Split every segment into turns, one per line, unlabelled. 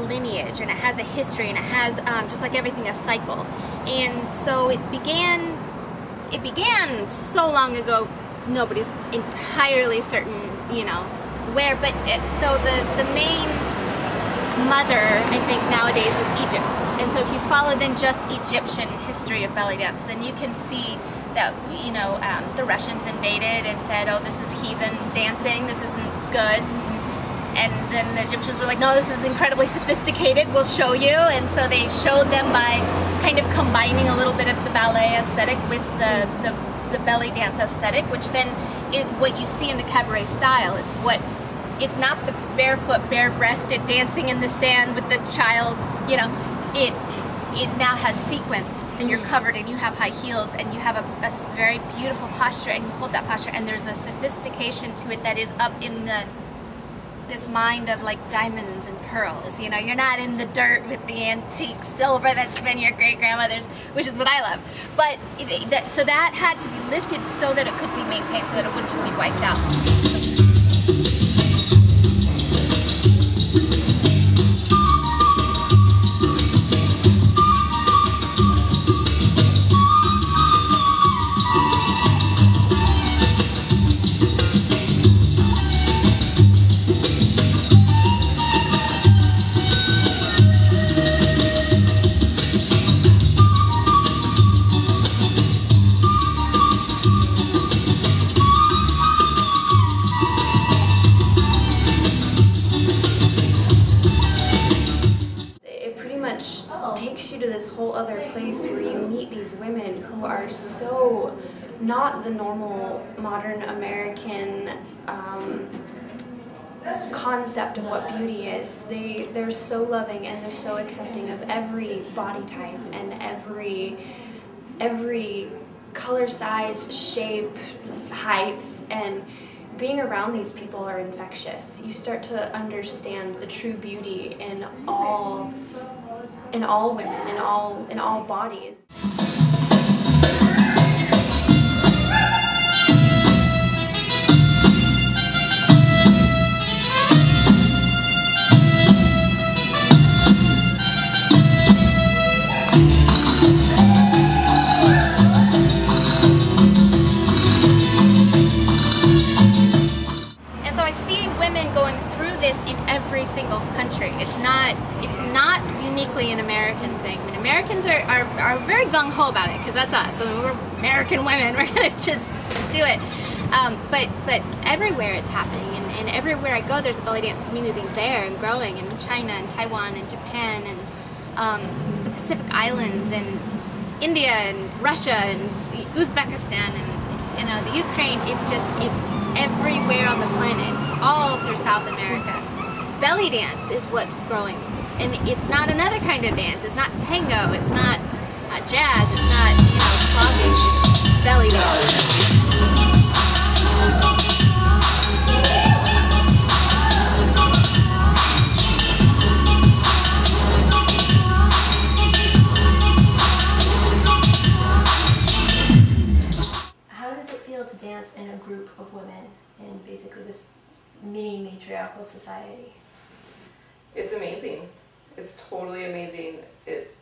lineage, and it has a history, and it has, just like everything, a cycle. And so it began so long ago, nobody's entirely certain, you know, where, but so the main mother, I think, nowadays is Egypt. And so if you follow then just Egyptian history of belly dance, then you can see that, you know, the Russians invaded and said, oh, this is heathen dancing, this isn't good. And then the Egyptians were like, no, this is incredibly sophisticated, we'll show you. And so they showed them by kind of combining a little bit of the ballet aesthetic with the belly dance aesthetic, which then is what you see in the cabaret style. It's not the barefoot, bare-breasted dancing in the sand with the child, you know, it now has sequence, and you're covered, and you have high heels, and you have a very beautiful posture, and you hold that posture, and there's a sophistication to it that is up in this mind of like diamonds and pearls. You know, you're not in the dirt with the antique silver that's been your great-grandmother's, which is what I love. But so that had to be lifted so that it could be maintained, so that it wouldn't just be wiped out.
Whole other place where you meet these women who are so not the normal modern American concept of what beauty is. They're so loving, and they're so accepting of every body type and every color, size, shape, height, and being around these people are infectious. You start to understand the true beauty in all women, in all bodies.
And so I see women going through this in every single country. It's not uniquely an American thing. I mean, Americans are very gung-ho about it, because that's us. So we're American women, we're gonna just do it. But everywhere it's happening, and everywhere I go there's a belly dance community there and growing, in China and Taiwan and Japan and the Pacific Islands and India and Russia and Uzbekistan and, you know, the Ukraine. It's everywhere on the planet, all through South America. Belly dance is what's growing, and it's not another kind of dance. It's not tango, it's not jazz, it's not, you know, clogging, it's belly dance.
How does it feel to dance in a group of women in basically this mini matriarchal society?
It's amazing. It's totally amazing. It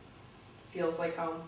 feels like home.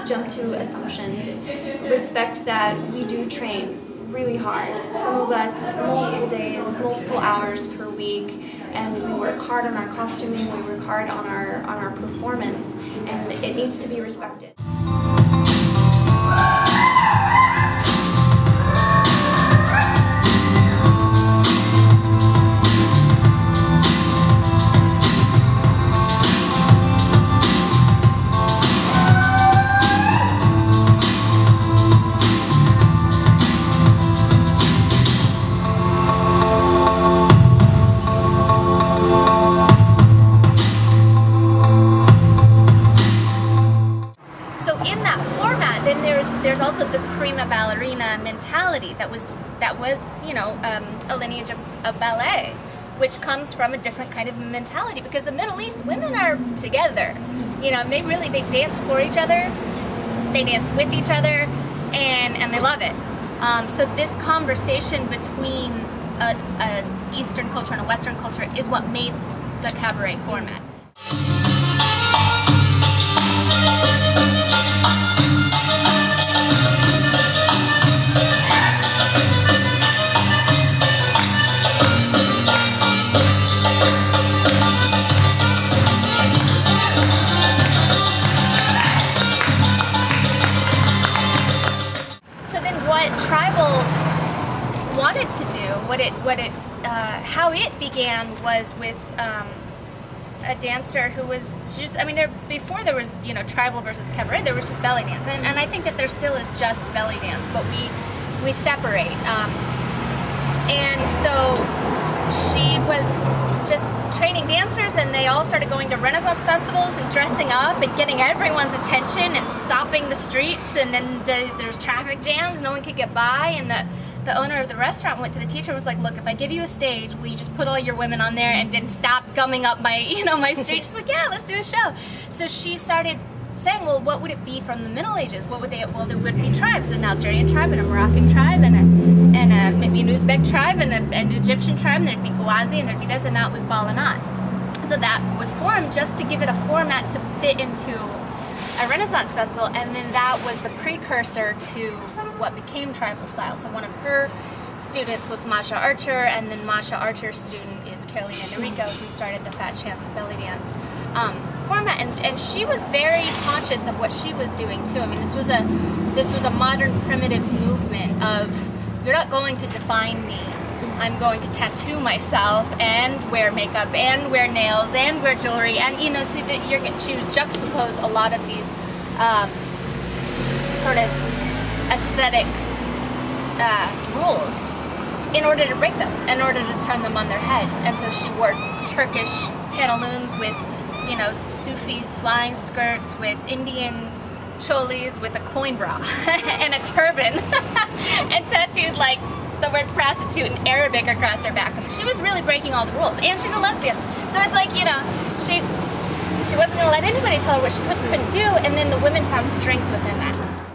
Jump to assumptions. Respect that we do train really hard. Some of us multiple days, multiple hours per week, and we work hard on our costuming, we work hard on our performance, and it needs to be respected.
prima ballerina mentality that was you know, a lineage of ballet, which comes from a different kind of mentality, because the Middle East, women are together, you know, they dance for each other, they dance with each other, and they love it. So this conversation between an Eastern culture and a Western culture is what made the cabaret format. Wanted to do how it began was with a dancer who was just, I mean, before there was, you know, tribal versus cabaret, there was just belly dance, and I think that there still is just belly dance, but we separate, and so she was just training dancers, and they all started going to Renaissance festivals and dressing up and getting everyone's attention and stopping the streets, and then there's traffic jams, no one could get by, and the owner of the restaurant went to the teacher and was like, look, if I give you a stage, will you just put all your women on there and then stop gumming up my, you know, my street? She's like, yeah, let's do a show. So she started saying, well, what would it be from the Middle Ages? What would well, there would be tribes, an Algerian tribe and a Moroccan tribe and maybe an Uzbek tribe and an Egyptian tribe, and there'd be Ghawazi and there'd be this, and that was Balanat. So that was formed just to give it a format to fit into a Renaissance festival, and then that was the precursor to what became tribal style. So one of her students was Masha Archer, and then Masha Archer's student is Carolina Norico, who started the Fat Chance belly dance format, and she was very conscious of what she was doing too. I mean, this was a modern primitive movement of, you're not going to define me. I'm going to tattoo myself and wear makeup and wear nails and wear jewelry, and you know, see that she was juxtapose a lot of these sort of aesthetic rules in order to break them, in order to turn them on their head. And so she wore Turkish pantaloons with, you know, Sufi flying skirts, with Indian cholis, with a coin bra and a turban and tattooed like the word prostitute in Arabic across her back. I mean, she was really breaking all the rules, and she's a lesbian. So it's like, you know, she wasn't gonna let anybody tell her what she couldn't do, and then the women found strength within that.